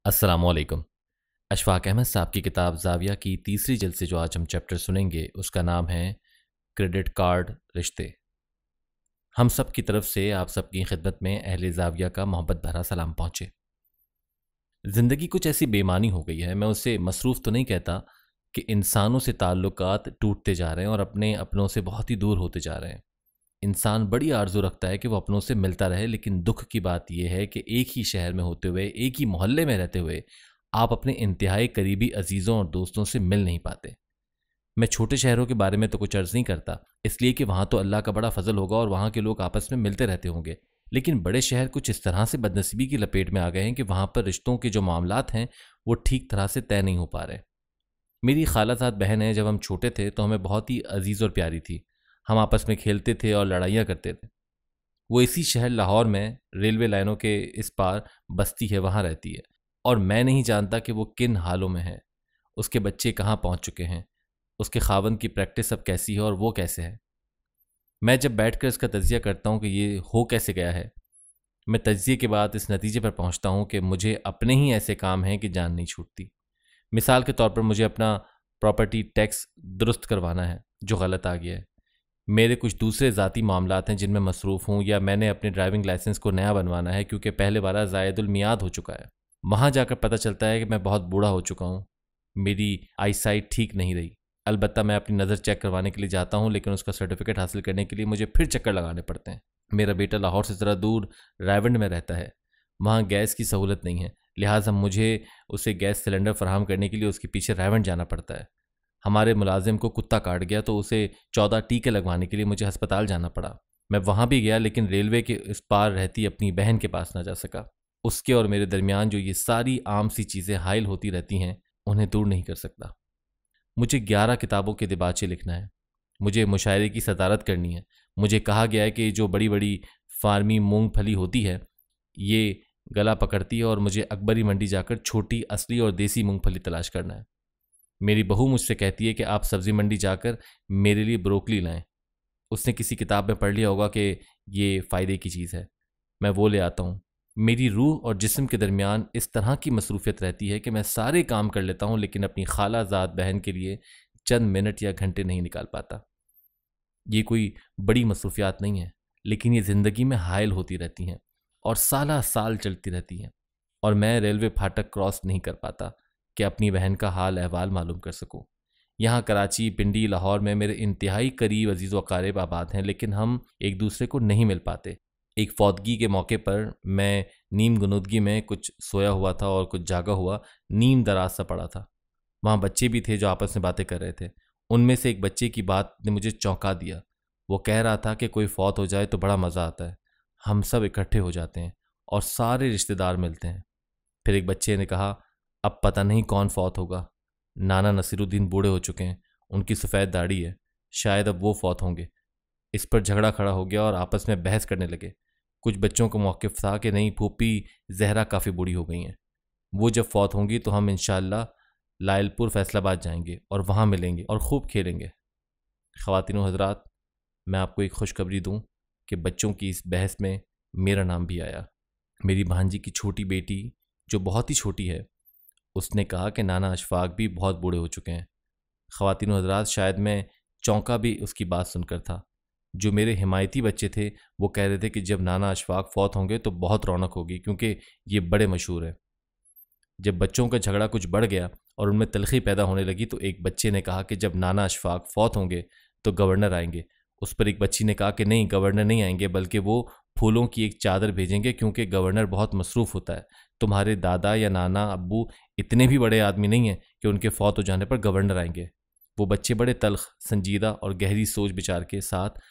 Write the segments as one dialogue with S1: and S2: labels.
S1: अस्सलामुअलैकुम। अशफाक अहमद साहब की किताब ज़ाविया की तीसरी जल्द से जो आज हम चैप्टर सुनेंगे उसका नाम है क्रेडिट कार्ड रिश्ते। हम सब की तरफ से आप सबकी खिदमत में अहले ज़ाविया का मोहब्बत भरा सलाम पहुँचे। ज़िंदगी कुछ ऐसी बेमानी हो गई है, मैं उसे मसरूफ़ तो नहीं कहता, कि इंसानों से ताल्लुकात टूटते जा रहे हैं और अपने अपनों से बहुत ही दूर होते जा रहे हैं। इंसान बड़ी आरज़ू रखता है कि वो अपनों से मिलता रहे, लेकिन दुख की बात यह है कि एक ही शहर में होते हुए, एक ही मोहल्ले में रहते हुए आप अपने इंतहाई करीबी अजीज़ों और दोस्तों से मिल नहीं पाते। मैं छोटे शहरों के बारे में तो कुछ अर्ज़ नहीं करता, इसलिए कि वहाँ तो अल्लाह का बड़ा फजल होगा और वहाँ के लोग आपस में मिलते रहते होंगे। लेकिन बड़े शहर कुछ इस तरह से बदनसीबी की लपेट में आ गए हैं कि वहाँ पर रिश्तों के जो मामलात हैं वो ठीक तरह से तय नहीं हो पा रहे। मेरी खालाजाद बहन है, जब हम छोटे थे तो हमें बहुत ही अजीज़ और प्यारी थी। हम आपस में खेलते थे और लड़ाइयाँ करते थे। वो इसी शहर लाहौर में रेलवे लाइनों के इस पार बस्ती है, वहाँ रहती है, और मैं नहीं जानता कि वो किन हालों में है, उसके बच्चे कहाँ पहुँच चुके हैं, उसके खावन की प्रैक्टिस अब कैसी है और वो कैसे है। मैं जब बैठकर इसका तज्जिया करता हूँ कि ये हो कैसे गया है, मैं तज्जिए के बाद इस नतीजे पर पहुँचता हूँ कि मुझे अपने ही ऐसे काम हैं कि जान नहीं छूटती। मिसाल के तौर पर मुझे अपना प्रॉपर्टी टैक्स दुरुस्त करवाना है जो गलत आ गया है। मेरे कुछ दूसरे ज़ाती मामलात हैं जिनमें मसरूफ़ हूँ, या मैंने अपने ड्राइविंग लाइसेंस को नया बनवाना है क्योंकि पहले वाला ज़ायदुल मियाद हो चुका है। वहाँ जाकर पता चलता है कि मैं बहुत बूढ़ा हो चुका हूँ, मेरी आईसाइट ठीक नहीं रही। अलबत्ता मैं अपनी नज़र चेक करवाने के लिए जाता हूँ, लेकिन उसका सर्टिफिकेट हासिल करने के लिए मुझे फिर चक्कर लगाने पड़ते हैं। मेरा बेटा लाहौर से ज़रा दूर रायवंड में रहता है, वहाँ गैस की सहूलत नहीं है, लिहाजा मुझे उसे गैस सिलेंडर फराहम करने के लिए उसके पीछे रायवंड जाना पड़ता है। हमारे मुलाजिम को कुत्ता काट गया तो उसे 14 टीके लगवाने के लिए मुझे अस्पताल जाना पड़ा। मैं वहाँ भी गया, लेकिन रेलवे के इस पार रहती अपनी बहन के पास ना जा सका। उसके और मेरे दरमियान जो ये सारी आम सी चीज़ें हाइल होती रहती हैं, उन्हें दूर नहीं कर सकता। मुझे 11 किताबों के दिबाचे लिखना है, मुझे मुशायरे की सदारत करनी है। मुझे कहा गया है कि जो बड़ी बड़ी फार्मी मूंगफली होती है ये गला पकड़ती है, और मुझे अकबरी मंडी जाकर छोटी असली और देसी मूंगफली तलाश करना है। मेरी बहू मुझसे कहती है कि आप सब्ज़ी मंडी जाकर मेरे लिए ब्रोकली लाएं। उसने किसी किताब में पढ़ लिया होगा कि ये फ़ायदे की चीज़ है। मैं वो ले आता हूँ। मेरी रूह और जिस्म के दरमियान इस तरह की मसरूफ़ियत रहती है कि मैं सारे काम कर लेता हूँ, लेकिन अपनी खालाजाद बहन के लिए चंद मिनट या घंटे नहीं निकाल पाता। ये कोई बड़ी मसरूफियात नहीं है, लेकिन ये ज़िंदगी में हायल होती रहती हैं और साला साल चलती रहती हैं, और मैं रेलवे फाटक क्रॉस नहीं कर पाता कि अपनी बहन का हाल अहवाल मालूम कर सकूं। यहाँ कराची, पिंडी, लाहौर में मेरे इंतहाई करीब अजीज़ व अकारिब आबाद हैं, लेकिन हम एक दूसरे को नहीं मिल पाते। एक फौतगी के मौके पर मैं नीम गुनूदगी में कुछ सोया हुआ था और कुछ जागा हुआ, नीम दराज सा पड़ा था। वहाँ बच्चे भी थे जो आपस में बातें कर रहे थे। उनमें से एक बच्चे की बात ने मुझे चौंका दिया। वो कह रहा था कि कोई फौत हो जाए तो बड़ा मज़ा आता है, हम सब इकट्ठे हो जाते हैं और सारे रिश्तेदार मिलते हैं। फिर एक बच्चे ने कहा, अब पता नहीं कौन फौत होगा, नाना नसीरुद्दीन बूढ़े हो चुके हैं, उनकी सफ़ेद दाढ़ी है, शायद अब वो फौत होंगे। इस पर झगड़ा खड़ा हो गया और आपस में बहस करने लगे। कुछ बच्चों को मौक़िफ़ था कि नहीं, फूफी ज़हरा काफ़ी बूढ़ी हो गई हैं, वो जब फौत होंगी तो हम इंशाअल्लाह लायलपुर फैसलाबाद जाएंगे और वहाँ मिलेंगे और खूब खेलेंगे। ख़वातीन व हज़रात, मैं आपको एक खुशखबरी दूँ कि बच्चों की इस बहस में मेरा नाम भी आया। मेरी भांजी की छोटी बेटी, जो बहुत ही छोटी है, उसने कहा कि नाना अशफाक भी बहुत बूढ़े हो चुके हैं। ख़वातीन व हज़रात, शायद मैं चौंका भी उसकी बात सुनकर था। जो मेरे हिमायती बच्चे थे वो कह रहे थे कि जब नाना अशफाक फौत होंगे तो बहुत रौनक होगी, क्योंकि ये बड़े मशहूर हैं। जब बच्चों का झगड़ा कुछ बढ़ गया और उनमें तलखी पैदा होने लगी तो एक बच्चे ने कहा कि जब नाना अशफाक फौत होंगे तो गवर्नर आएंगे। उस पर एक बच्ची ने कहा कि नहीं, गवर्नर नहीं आएंगे, बल्कि वो फूलों की एक चादर भेजेंगे, क्योंकि गवर्नर बहुत मसरूफ़ होता है। तुम्हारे दादा या नाना अब्बू इतने भी बड़े आदमी नहीं हैं कि उनके फौत हो जाने पर गवर्नर आएंगे। वो बच्चे बड़े तल्ख, संजीदा और गहरी सोच विचार के साथ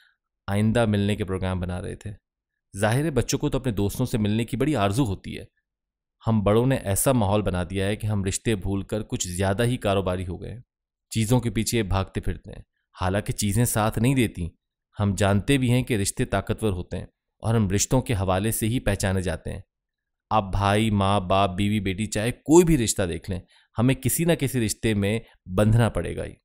S1: आइंदा मिलने के प्रोग्राम बना रहे थे। जाहिर है बच्चों को तो अपने दोस्तों से मिलने की बड़ी आरजू होती है। हम बड़ों ने ऐसा माहौल बना दिया है कि हम रिश्ते भूलकर कुछ ज़्यादा ही कारोबारी हो गए। चीज़ों के पीछे भागते फिरते हैं, हालांकि चीज़ें साथ नहीं देती। हम जानते भी हैं कि रिश्ते ताकतवर होते हैं और हम रिश्तों के हवाले से ही पहचाने जाते हैं। आप भाई, माँ बाप, बीवी बेटी, चाहे कोई भी रिश्ता देख लें, हमें किसी न किसी रिश्ते में बंधना पड़ेगा ही,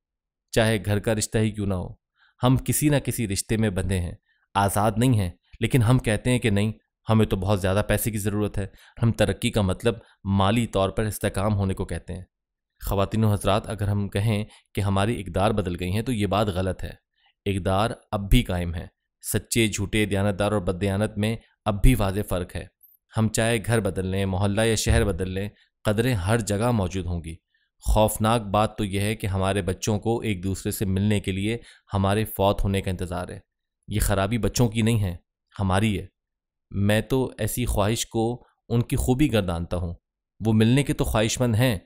S1: चाहे घर का रिश्ता ही क्यों ना हो। हम किसी न किसी रिश्ते में बंधे हैं, आज़ाद नहीं हैं, लेकिन हम कहते हैं कि नहीं, हमें तो बहुत ज़्यादा पैसे की ज़रूरत है। हम तरक्की का मतलब माली तौर पर इस्तेकाम होने को कहते हैं। ख़वातीनो हज़रात, अगर हम कहें कि हमारी इक़दार बदल गई हैं तो ये बात गलत है। इक़दार अब भी कायम है। सच्चे झूठे, दयानतदार और बददयानत में अब भी वाज़ेह फ़र्क है। हम चाहे घर बदल लें, मोहल्ला या शहर बदल लें, कदरें हर जगह मौजूद होंगी। खौफनाक बात तो यह है कि हमारे बच्चों को एक दूसरे से मिलने के लिए हमारे फौत होने का इंतज़ार है। ये खराबी बच्चों की नहीं है, हमारी है। मैं तो ऐसी ख्वाहिश को उनकी खूबी गर्दानता हूँ। वो मिलने के तो ख्वाहिशमंद हैं।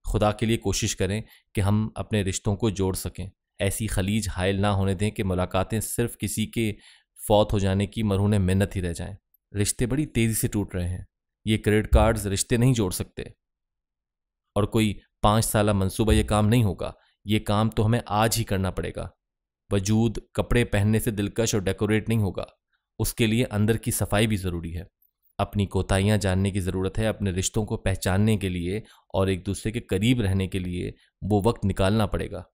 S1: खुदा के लिए कोशिश करें कि हम अपने रिश्तों को जोड़ सकें। ऐसी खलीज हायल ना होने दें कि मुलाकातें सिर्फ किसी के फौत हो जाने की मरहून मिन्नत ही रह जाएं। रिश्ते बड़ी तेज़ी से टूट रहे हैं। ये क्रेडिट कार्ड्स रिश्ते नहीं जोड़ सकते, और कोई 5 साला मंसूबा ये काम नहीं होगा। ये काम तो हमें आज ही करना पड़ेगा। वजूद कपड़े पहनने से दिलकश और डेकोरेट नहीं होगा, उसके लिए अंदर की सफाई भी ज़रूरी है। अपनी कोताहियाँ जानने की ज़रूरत है। अपने रिश्तों को पहचानने के लिए और एक दूसरे के करीब रहने के लिए वो वक्त निकालना पड़ेगा।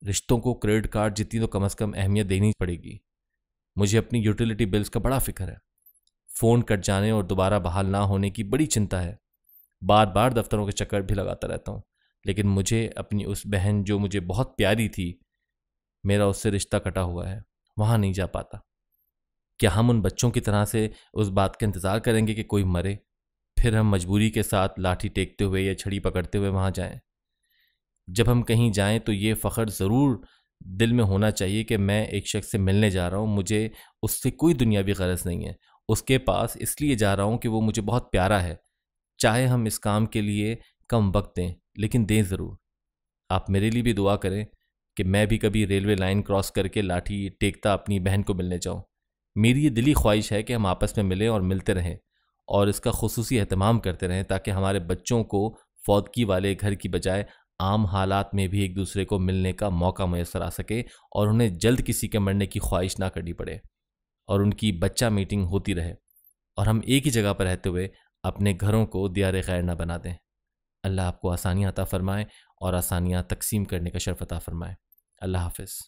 S1: रिश्तों को क्रेडिट कार्ड जितनी तो कम से कम अहमियत देनी पड़ेगी। मुझे अपनी यूटिलिटी बिल्स का बड़ा फिक्र है। फ़ोन कट जाने और दोबारा बहाल ना होने की बड़ी चिंता है। बार बार दफ्तरों के चक्कर भी लगाता रहता हूँ, लेकिन मुझे अपनी उस बहन जो मुझे बहुत प्यारी थी, मेरा उससे रिश्ता कटा हुआ है, वहाँ नहीं जा पाता। क्या हम उन बच्चों की तरह से उस बात का इंतज़ार करेंगे कि कोई मरे, फिर हम मजबूरी के साथ लाठी टेकते हुए या छड़ी पकड़ते हुए वहाँ जाएं? जब हम कहीं जाएं तो ये फ़ख्र ज़रूर दिल में होना चाहिए कि मैं एक शख्स से मिलने जा रहा हूँ। मुझे उससे कोई दुनियावी गरज नहीं है। उसके पास इसलिए जा रहा हूँ कि वो मुझे बहुत प्यारा है। चाहे हम इस काम के लिए कम वक्त दें, लेकिन दें ज़रूर। आप मेरे लिए भी दुआ करें कि मैं भी कभी रेलवे लाइन क्रॉस करके लाठी टेकता अपनी बहन को मिलने जाऊं। मेरी ये दिली ख्वाहिश है कि हम आपस में मिलें और मिलते रहें और इसका खुसूसी एहतमाम करते रहें, ताकि हमारे बच्चों को फौदगी वाले घर की बजाय आम हालात में भी एक दूसरे को मिलने का मौका मैसर आ सके और उन्हें जल्द किसी के मरने की ख्वाहिश ना करनी पड़े और उनकी बच्चा मीटिंग होती रहे और हम एक ही जगह पर रहते हुए अपने घरों को दियारे खैर ना बना दें। अल्लाह आपको आसानियाँ अता फरमाए और आसानियाँ तकसीम करने का शर्फ अता फरमाए। अल्लाह हाफ़िज़।